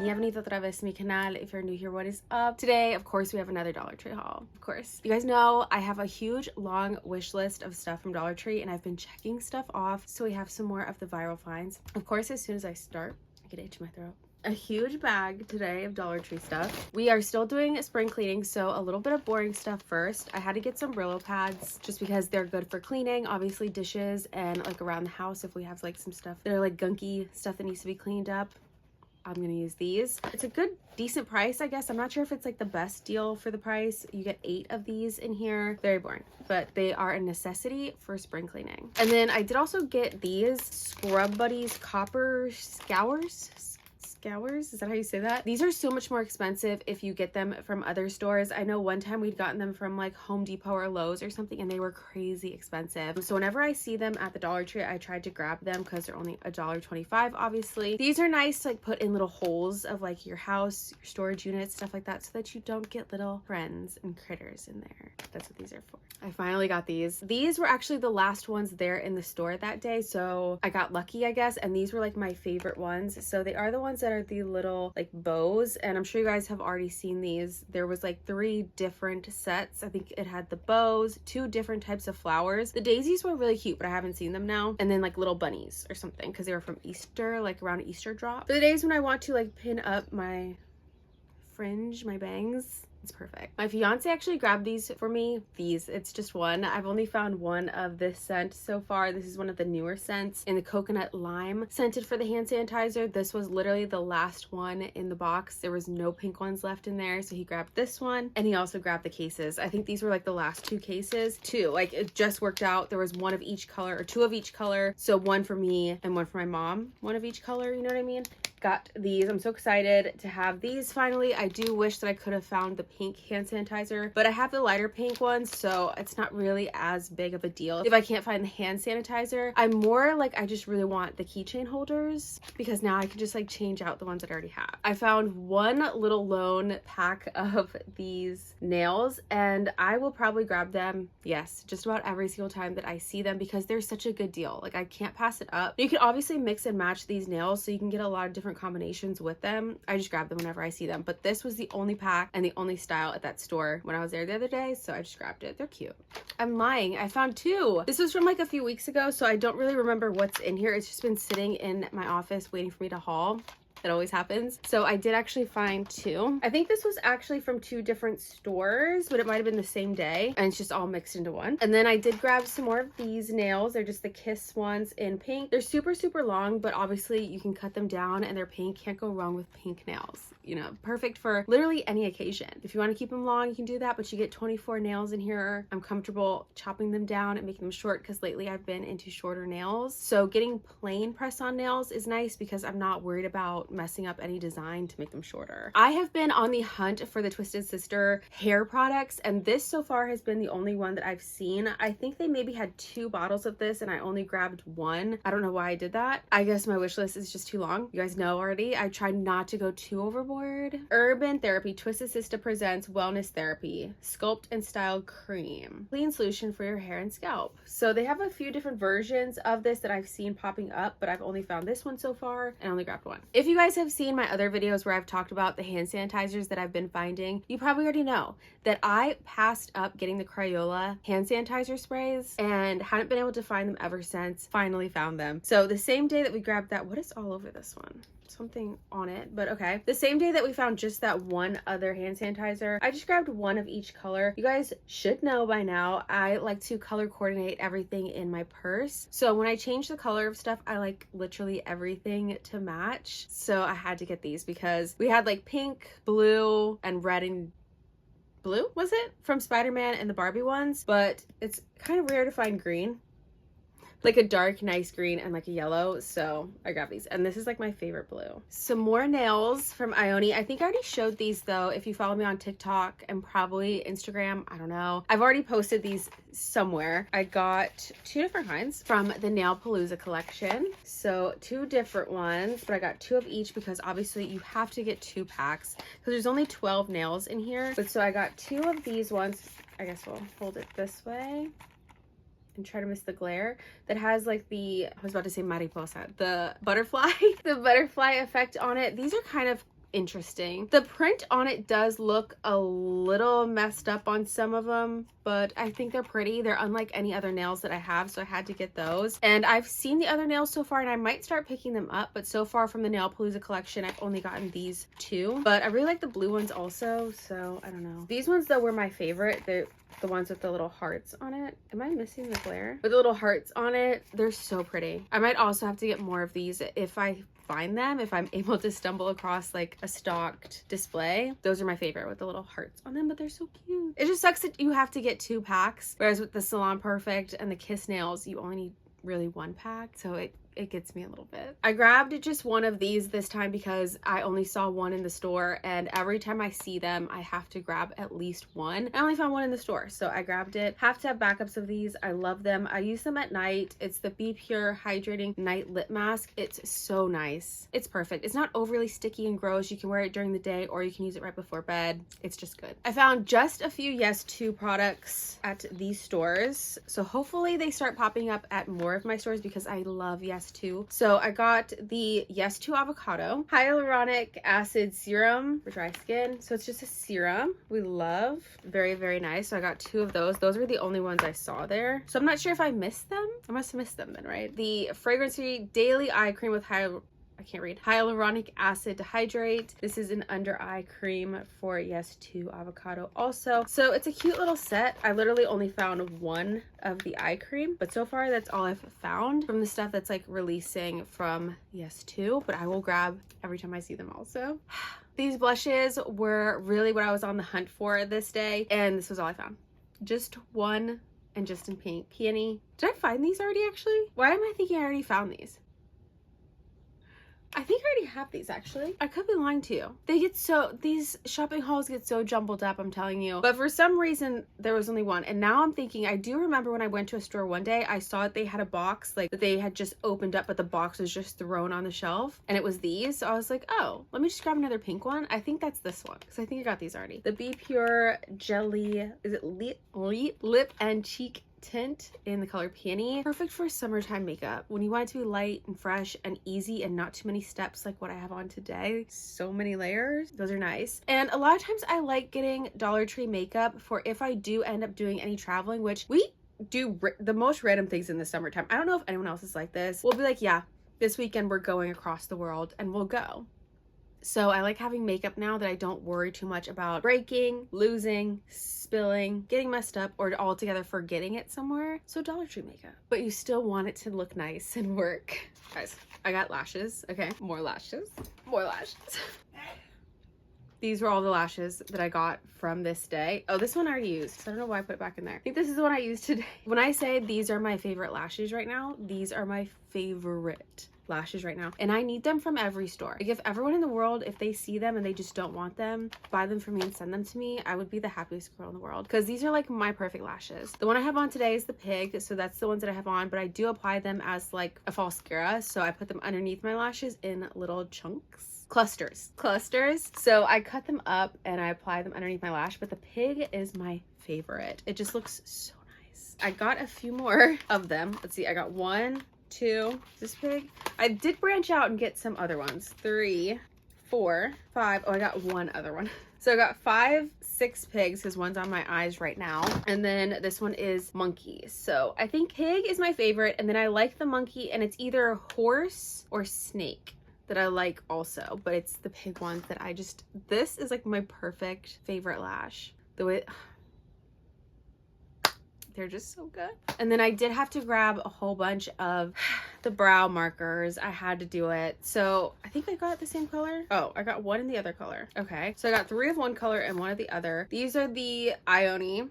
bienvenido otra vez a mi canal. If you're new here, what is up? Today, of course, we have another Dollar Tree haul. Of course. You guys know I have a huge, long wish list of stuff from Dollar Tree, and I've been checking stuff off, so we have some more of the viral finds. Of course, as soon as I start, I get itch in my throat. A huge bag today of Dollar Tree stuff. We are still doing spring cleaning, so a little bit of boring stuff first. I had to get some Brillo pads just because they're good for cleaning, obviously dishes and like around the house if we have like some stuff that are like gunky stuff that needs to be cleaned up. I'm gonna use these. It's a good, decent price, I guess. I'm not sure if it's like the best deal for the price. You get 8 of these in here. Very boring, but they are a necessity for spring cleaning. And then I did also get these Scrub Buddies copper scourers. Is that how you say that? These are so much more expensive if you get them from other stores. I know one time we'd gotten them from like Home Depot or Lowe's or something, and they were crazy expensive. So whenever I see them at the Dollar Tree, I tried to grab them because they're only $1.25, obviously. These are nice to like put in little holes of like your house, your storage units, stuff like that, so that you don't get little friends and critters in there. That's what these are for. I finally got these. These were actually the last ones there in the store that day, so I got lucky, I guess, and these were like my favorite ones. So they are the ones that are the little like bows, and I'm sure you guys have already seen these. There was like 3 different sets. I think it had the bows, 2 different types of flowers. The daisies were really cute, but I haven't seen them now. And then like little bunnies or something because they were from Easter, like around Easter drop. For the days when I want to like pin up my fringe, my bangs, it's perfect. My fiance actually grabbed these for me. It's just one. I've only found one of this scent so far. This is one of the newer scents in the coconut lime scented for the hand sanitizer. This was literally the last one in the box. There was no pink ones left in there, so he grabbed this one, and he also grabbed the cases. I think these were like the last 2 cases too. Like it just worked out. There was one of each color or 2 of each color. So one for me and one for my mom. One of each color, you know what I mean? Got these. I'm so excited to have these finally. I do wish that I could have found the pink hand sanitizer, but I have the lighter pink one, so it's not really as big of a deal if I can't find the hand sanitizer. I'm more like, I just really want the keychain holders because now I can just like change out the ones that I already have. I found one little lone pack of these nails, and I will probably grab them, yes, just about every single time that I see them because they're such a good deal. Like I can't pass it up. You can obviously mix and match these nails, so you can get a lot of different combinations with them. I just grab them whenever I see them, but this was the only pack and the only style at that store when I was there the other day, so I just grabbed it. They're cute. I'm lying, I found 2. This was from like a few weeks ago, so I don't really remember what's in here. It's just been sitting in my office waiting for me to haul. It always happens. So I did actually find 2. I think this was actually from 2 different stores, but it might have been the same day, and it's just all mixed into one. And then I did grab some more of these nails. They're just the Kiss ones in pink. They're super, super long, but obviously you can cut them down and they're pink. Can't go wrong with pink nails. You know, perfect for literally any occasion. If you want to keep them long, you can do that, but you get 24 nails in here. I'm comfortable chopping them down and making them short because lately I've been into shorter nails. So getting plain press-on nails is nice because I'm not worried about messing up any design to make them shorter. I have been on the hunt for the Twisted Sister hair products, and this so far has been the only one that I've seen. I think they maybe had 2 bottles of this and I only grabbed 1. I don't know why I did that. I guess my wish list is just too long. You guys know already. I tried not to go too overboard. Urban Therapy Twisted Sister presents Wellness Therapy Sculpt and Style Cream. Clean solution for your hair and scalp. So they have a few different versions of this that I've seen popping up, but I've only found this one so far and only grabbed 1. If you guys have seen my other videos where I've talked about the hand sanitizers that I've been finding, you probably already know that I passed up getting the Crayola hand sanitizer sprays and hadn't been able to find them ever since. Finally found them. So the same day that we grabbed that, what is all over this one? Something on it, but okay. The same day that we found just that one other hand sanitizer, I just grabbed 1 of each color. You guys should know by now, I like to color coordinate everything in my purse. So when I change the color of stuff, I like literally everything to match. So I had to get these because we had like pink, blue, and red and blue, was it? From Spider-Man and the Barbie ones, but it's kind of rare to find green. Like a dark, nice green and like a yellow, so I grabbed these. And this is like my favorite blue. Some more nails from Ioni. I think I already showed these though. If you follow me on TikTok and probably Instagram, I don't know. I've already posted these somewhere. I got 2 different kinds from the Nailpalooza collection. So 2 different ones, but I got 2 of each because obviously you have to get 2 packs because there's only 12 nails in here. But so I got 2 of these ones. I guess we'll hold it this way and try to miss the glare, that has like the, I was about to say mariposa, the butterfly, the butterfly effect on it. These are kind of interesting. The print on it does look a little messed up on some of them, but I think they're pretty. They're unlike any other nails that I have, so I had to get those. And I've seen the other nails so far, and I might start picking them up, but so far from the Nailpalooza collection, I've only gotten these two. But I really like the blue ones also, so I don't know. These ones, though, were my favorite. They're the ones with the little hearts on it. Am I missing the glare? With the little hearts on it, they're so pretty. I might also have to get more of these if I find them, if I'm able to stumble across like a stocked display. Those are my favorite with the little hearts on them, but they're so cute. It just sucks that you have to get 2 packs, whereas with the Salon Perfect and the Kiss nails, you only need really 1 pack, so it gets me a little bit. I grabbed just one of these this time because I only saw one in the store, and every time I see them I have to grab at least one. I only found one in the store, so I grabbed it. Have to have backups of these. I love them. I use them at night. It's the Be Pure Hydrating Night Lip Mask. It's so nice. It's perfect. It's not overly sticky and gross. You can wear it during the day or you can use it right before bed. It's just good. I found just a few Yes To products at these stores, so hopefully they start popping up at more of my stores because I love Yes To. So I got the Yes To Avocado Hyaloronic Acid Serum for dry skin. So it's just a serum we love. Very, very nice. So I got 2 of those. Those were the only ones I saw there. So I'm not sure if I missed them. I must have missed them then, right? The Fragrance-Free Daily Eye Cream with hyaluronic acid to hydrate. This is an under eye cream for Yes To Avocado also. So it's a cute little set. I literally only found one of the eye cream, but so far that's all I've found from the stuff that's like releasing from Yes To, but I will grab every time I see them also. These blushes were really what I was on the hunt for this day, and this was all I found. Just one, and just in pink. Peony. Did I find these already actually? Why am I thinking I already found these? I think I already have these actually. I could be lying to you. These shopping hauls get so jumbled up, I'm telling you. But for some reason, there was only one. And now I'm thinking, I do remember when I went to a store one day, I saw that they had a box like that they had just opened up, but the box was just thrown on the shelf. And it was these. So I was like, oh, let me just grab another pink one. I think that's this one, because I think I got these already. The Be Pure Jelly, is it lip and cheek tint in the color Peony. Perfect for summertime makeup when you want it to be light and fresh and easy and not too many steps like what I have on today. So many layers. Those are nice. And a lot of times I like getting Dollar Tree makeup for if I do end up doing any traveling, which we do the most random things in the summertime. I don't know if anyone else is like this. We'll be like, yeah, this weekend we're going across the world, and we'll go. So I like having makeup now that I don't worry too much about breaking, losing, spilling, getting messed up, or altogether forgetting it somewhere. So Dollar Tree makeup. But you still want it to look nice and work. Guys, I got lashes. Okay, more lashes. More lashes. These were all the lashes that I got from this day. Oh, this one I already used, so I don't know why I put it back in there. I think this is the one I used today. When I say these are my favorite lashes right now, these are my favorite lashes right now, and I need them from every store. Like, if everyone in the world, if they see them and they just don't want them, buy them for me and send them to me, I would be the happiest girl in the world, because these are like my perfect lashes. The one I have on today is the pig, so that's the ones that I have on, but I do apply them as like a false mascara, so I put them underneath my lashes in little chunks. Clusters. So I cut them up and I apply them underneath my lash, but the pig is my favorite. It just looks so nice. I got a few more of them. Let's see, I got 1, 2, this pig. I did branch out and get some other ones. 3, 4, 5. Oh, I got one other one. So I got 5, 6 pigs, because one's on my eyes right now. And then this one is monkey. So I think pig is my favorite. And then I like the monkey, and it's either horse or snake that I like also. But it's the pig ones that I just, this is like my perfect favorite lash. The way, they're just so good. And then I did have to grab a whole bunch of the brow markers. I had to do it. So I think I got the same color. Oh, I got one in the other color. Okay. So I got 3 of one color and 1 of the other. These are the ioni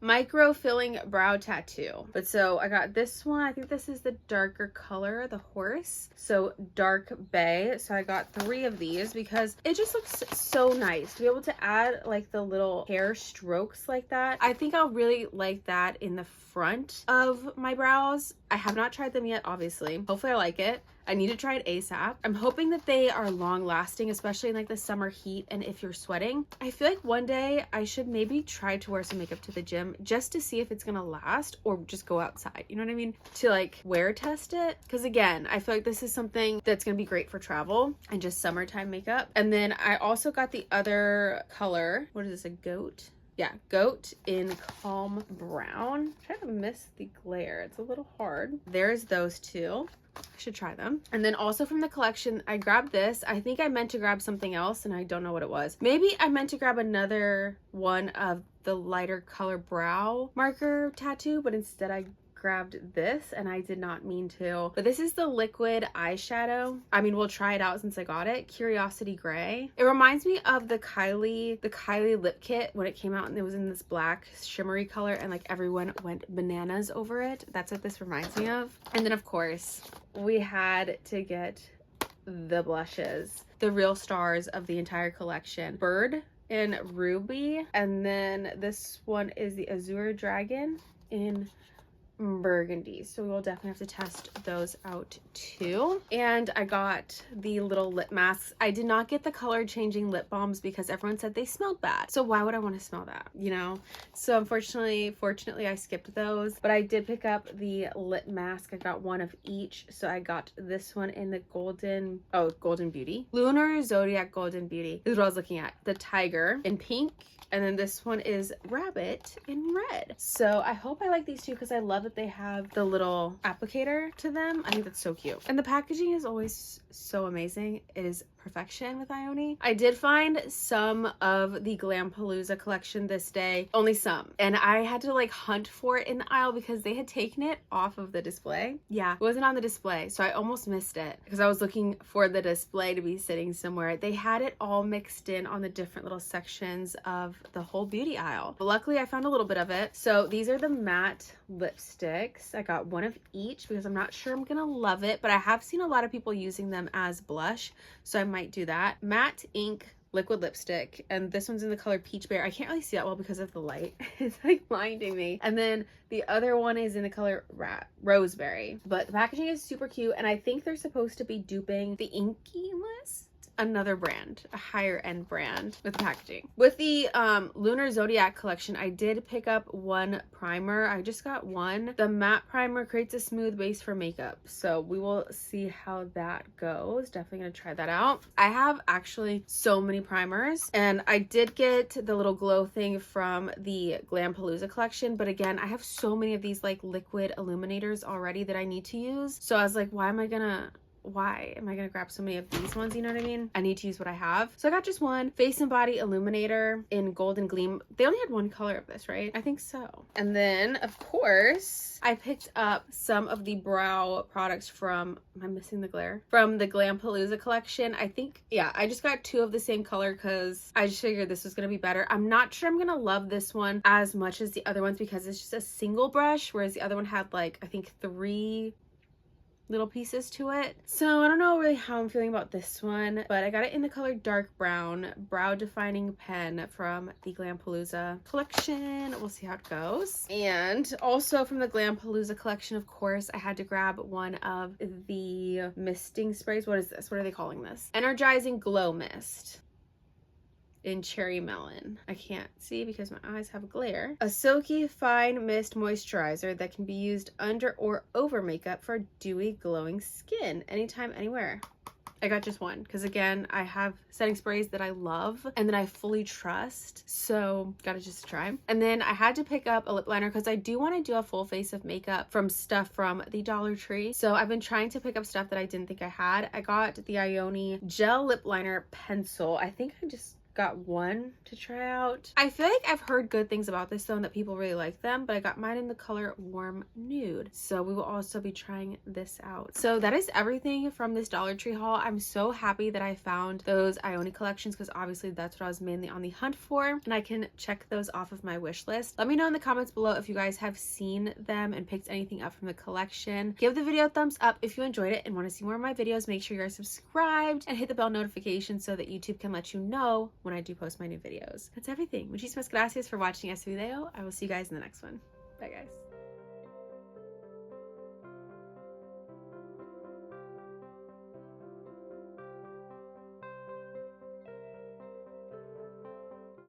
micro filling brow tattoo. But so I got this one. I think this is the darker color, the horse. So dark bay. So I got 3 of these because it just looks so nice to be able to add like the little hair strokes like that. I think I'll really like that in the front of my brows. I have not tried them yet, obviously. Hopefully I like it. I need to try it ASAP. I'm hoping that they are long lasting, especially in like the summer heat and if you're sweating. I feel like one day I should maybe try to wear some makeup to the gym just to see if it's gonna last, or just go outside, you know what I mean, to like wear test it. Because again, I feel like this is something that's gonna be great for travel and just summertime makeup. And then I also got the other color. What is this, a goat? Yeah, goat in calm brown. I'm trying to miss the glare, it's a little hard. There's those two. I should try them. And then also from the collection, I grabbed this. I think I meant to grab something else and I don't know what it was. Maybe I meant to grab another one of the lighter color brow marker tattoo, but instead I grabbed this, and I did not mean to. But this is the liquid eyeshadow. I mean, we'll try it out since I got it. Curiosity Gray. It reminds me of the Kylie lip kit when it came out, and it was in this black shimmery color, and like everyone went bananas over it. That's what this reminds me of. And then of course we had to get the blushes, the real stars of the entire collection. Bird in Ruby, and then this one is the Azure Dragon in Burgundy. So we will definitely have to test those out too. And I got the little lip masks. I did not get the color changing lip balms because everyone said they smelled bad. So why would I want to smell that, you know? So fortunately I skipped those, but I did pick up the lip mask. I got one of each. So I got this one in the golden beauty, lunar zodiac golden beauty. This is what I was looking at. The tiger in pink. And then this one is rabbit in red. So I hope I like these two because I love that they have the little applicator to them. I think that's so cute. And the packaging is always so amazing. It is perfection with Ioni. I did find some of the Glampalooza collection this day, only some. And I had to like hunt for it in the aisle because they had taken it off of the display. Yeah, it wasn't on the display. So I almost missed it because I was looking for the display to be sitting somewhere. They had it all mixed in on the different little sections of the whole beauty aisle. But luckily I found a little bit of it. So these are the matte lipsticks. I got one of each because I'm not sure I'm gonna love it, but I have seen a lot of people using them as blush, so I might do that. Matte ink liquid lipstick, and this one's in the color Peach Bear. I can't really see that well because of the light. It's like blinding me. And then the other one is in the color Roseberry. But the packaging is super cute, and I think they're supposed to be duping the Inky List, another brand, a higher end brand with packaging. With the Lunar Zodiac collection, I did pick up one primer. I just got one. The matte primer creates a smooth base for makeup, so we will see how that goes. Definitely gonna try that out. I have actually so many primers, and I did get the little glow thing from the Glampalooza collection, but again, I have so many of these like liquid illuminators already that I need to use, so I was like, why am I gonna grab so many of these ones, you know what I mean? I need to use what I have. So I got just one face and body illuminator in Golden Gleam. They only had one color of this, right? I think so. And then of course I picked up some of the brow products from, am I missing the glare? From the Glampalooza collection. I think, yeah, I just got two of the same color because I just figured this was gonna be better. I'm not sure I'm gonna love this one as much as the other ones because it's just a single brush, whereas the other one had like, I think 3 little pieces to it. So I don't know really how I'm feeling about this one, but I got it in the color dark brown, brow defining pen from the Glampalooza collection. We'll see how it goes. And also from the Glampalooza collection, of course, I had to grab one of the misting sprays. What is this? What are they calling this? Energizing Glow Mist in Cherry Melon. I can't see because my eyes have a glare. A silky fine mist moisturizer that can be used under or over makeup for dewy glowing skin anytime, anywhere. I got just one because again, I have setting sprays that I love and that I fully trust, so gotta just try. And then I had to pick up a lip liner because I do want to do a full face of makeup from stuff from the Dollar Tree. So I've been trying to pick up stuff that I didn't think I had. I got the Ioni gel lip liner pencil. I think I just got one to try out. I feel like I've heard good things about this though, and that people really like them, but I got mine in the color Warm Nude. So we will also be trying this out. So that is everything from this Dollar Tree haul. I'm so happy that I found those Ioni collections because obviously that's what I was mainly on the hunt for, and I can check those off of my wish list. Let me know in the comments below if you guys have seen them and picked anything up from the collection. Give the video a thumbs up if you enjoyed it and want to see more of my videos. Make sure you're subscribed and hit the bell notification so that YouTube can let you know when I do post my new videos. That's everything. Muchísimas gracias for watching este video. I will see you guys in the next one. Bye guys.